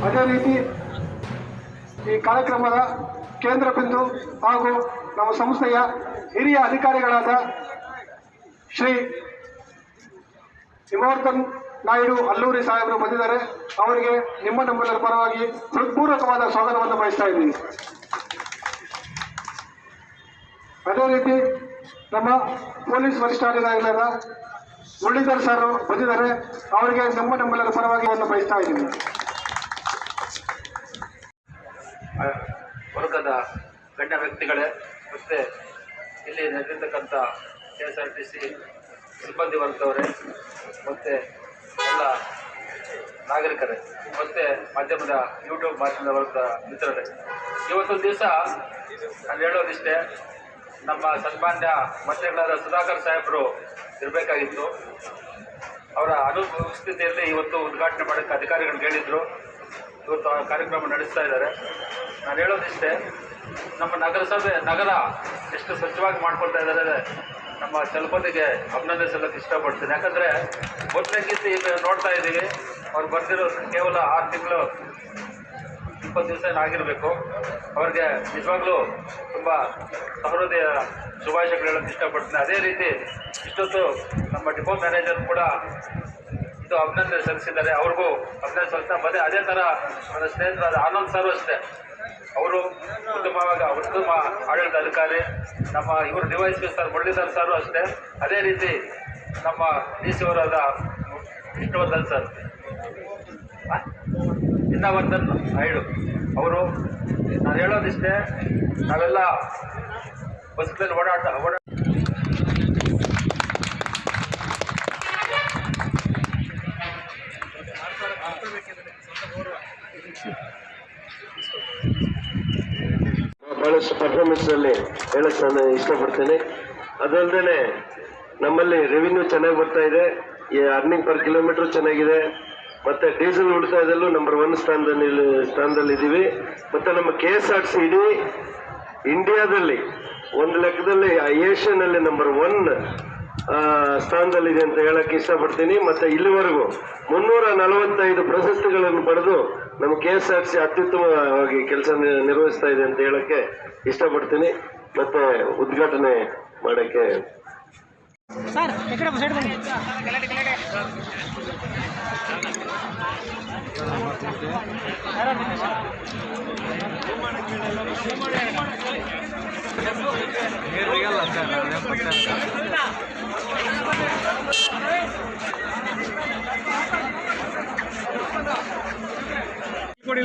ಅದೇ ರೀತಿ ಈ ಕಾರ್ಯಕ್ರಮದ ಕೇಂದ್ರ ಬಿಂದು ಹಾಗೂ ನಮ್ಮ ಸಂಸ್ಥೆಯ ಹಿರಿಯ ಅಧಿಕಾರಿಗಳಾದ ಶ್ರೀ ಹಿಮವರ್ಧನ್ ನಾಯ್ಡು ಅಲ್ಲೂರಿ ಸಾಹೇಬರು ಬಂದಿದ್ದಾರೆ. ಅವರಿಗೆ ನಮ್ಮೆಲ್ಲರ ಪರವಾಗಿ ಹೃತ್ಪೂರ್ವಕವಾದ ಸ್ವಾಗತವನ್ನು ಬಯಸ್ತಾ ಇದ್ದೀನಿ. ಅದೇ ರೀತಿ ನಮ್ಮ ಪೊಲೀಸ್ ವರಿಷ್ಠಾಧಿಕಾರಿಗಳಾದ ಮುರಳೀಧರ್ ಸರ್ ಬಂದಿದ್ದಾರೆ. ಅವರಿಗೆ ನಮ್ಮೆಲ್ಲರ ಪರವಾಗಿ ಬಯಸ್ತಾ ಇದ್ದೀನಿ. ವರ್ಗದ ಗಣ್ಯ ವ್ಯಕ್ತಿಗಳೇ ಮತ್ತು ಇಲ್ಲಿ ನೆರೆದಿರ್ತಕ್ಕಂಥ KSRTC ಸಿಬ್ಬಂದಿ ವರ್ಗದವರೇ ಮತ್ತು ಎಲ್ಲ ನಾಗರಿಕರೇ ಮತ್ತು ಮಾಧ್ಯಮದ ಯೂಟ್ಯೂಬ್ ಮಾಧ್ಯಮದ ವರ್ಗದ ಮಿತ್ರರೇ, ಇವತ್ತೊಂದು ದಿವಸ ನಾನು ಹೇಳೋದಿಷ್ಟೇ, ನಮ್ಮ ಸನ್ಮಾನ್ಯ ಮಂತ್ರಿಗಳಾದ ಸುಧಾಕರ್ ಸಾಹೇಬರು ಇರಬೇಕಾಗಿತ್ತು. ಅವರ ಅನುಪಸ್ಥಿತಿಯಲ್ಲಿ ಇವತ್ತು ಉದ್ಘಾಟನೆ ಮಾಡೋಕ್ಕೆ ಅಧಿಕಾರಿಗಳು ಹೇಳಿದರು. ಇವತ್ತು ಆ ಕಾರ್ಯಕ್ರಮ ನಡೆಸ್ತಾ ಇದ್ದಾರೆ. ನಾನು ಹೇಳೋದಿಷ್ಟೇ, ನಮ್ಮ ನಗರ ಎಷ್ಟು ಸ್ವಚ್ಛವಾಗಿ ಮಾಡ್ಕೊಳ್ತಾ ಇದ್ದಾರೆ, ನಮ್ಮ ಚಲಪತಿಗೆ ಅಭಿನಂದಿಸಲಿಕ್ಕೆ ಇಷ್ಟಪಡ್ತೀನಿ. ಯಾಕಂದರೆ ಮೊದಲಕ್ಕಿಂತ ಈಗ ನೋಡ್ತಾ ಇದ್ದೀವಿ, ಅವ್ರು ಬರ್ತಿರೋ ಕೇವಲ 6 ತಿಂಗಳು 20 ದಿವಸ ಆಗಿರಬೇಕು. ಅವ್ರಿಗೆ ನಿಜವಾಗ್ಲೂ ತುಂಬ ಸಹೃದಯ ಶುಭಾಶಯಗಳು ಹೇಳೋಕ್ಕೆ ಇಷ್ಟಪಡ್ತೀನಿ. ಅದೇ ರೀತಿ ಇಷ್ಟೊತ್ತು ನಮ್ಮ ಡಿಪೋ ಮ್ಯಾನೇಜರ್ ಕೂಡ ಇದು ಅಭಿನಂದನೆ ಸಲ್ಲಿಸಿದ್ದಾರೆ. ಅವ್ರಿಗೂ ಅಭಿನಂದನೆ ಸಲ್ಲಿಸ್ತಾ ಬಂದೆ. ಅದೇ ಥರ ನನ್ನ ಸ್ನೇಹಿತರಾದ ಆನಂದ್ ಸರ್ ಅಷ್ಟೇ, ಅವರು ಉತ್ತಮ ಆಡಳಿತ ಅಧಿಕಾರಿ. ನಮ್ಮ ಇವರು DYSP ಸರ್ ಮುರಳೀಧರ್ ಸರ್ ಅಷ್ಟೇ. ಅದೇ ರೀತಿ ನಮ್ಮ DC ಅವರಾದ ವಿಷ್ಣುವರ್ಧನ್ ಸರ್, ಹಿಮವರ್ಧನ್ ನಾಯ್ಡು ಅವರು. ನಾನು ಹೇಳೋದಿಷ್ಟೇ, ನಾವೆಲ್ಲ ಬಸ್ಗಳಲ್ಲಿ ಬಹಳಷ್ಟು ಪರ್ಫಾರ್ಮೆನ್ಸ್ನಲ್ಲಿ ಹೇಳಕ್ಕೆ ನಾನು ಇಷ್ಟಪಡ್ತೇನೆ. ಅದಲ್ಲದೆ ನಮ್ಮಲ್ಲಿ ರೆವಿನ್ಯೂ ಚೆನ್ನಾಗಿ ಬರ್ತಾ ಇದೆ, ಅರ್ನಿಂಗ್ ಪರ್ ಕಿಲೋಮೀಟರ್ ಚೆನ್ನಾಗಿದೆ, ಮತ್ತು ಡೀಸೆಲ್ ಉಳಿತಾಯದಲ್ಲೂ ನಂಬರ್ 1 ಸ್ಥಾನದಲ್ಲಿ ಇದ್ದೀವಿ. ಮತ್ತು ನಮ್ಮ KSRTC ಇಡೀ ಇಂಡಿಯಾದಲ್ಲಿ ಒಂದು ಲೆಕ್ಕದಲ್ಲಿ ಏಷ್ಯಾನಲ್ಲಿ ನಂಬರ್ 1 ಸ್ಥಾನದಲ್ಲಿದೆ ಅಂತ ಹೇಳಕ್ಕೆ ಇಷ್ಟಪಡ್ತೀನಿ. ಮತ್ತು ಇಲ್ಲಿವರೆಗೂ 345 ಪ್ರಶಸ್ತಿಗಳನ್ನು ಪಡೆದು ನಮ್ಮ KSRTC ಅತ್ಯುತ್ತಮವಾಗಿ ಕೆಲಸ ನಿರ್ವಹಿಸ್ತಾ ಇದೆ ಅಂತ ಹೇಳಕ್ಕೆ ಇಷ್ಟಪಡ್ತೀನಿ. ಮತ್ತೆ ಉದ್ಘಾಟನೆ ಮಾಡೋಕ್ಕೆ ಕೊಡಿ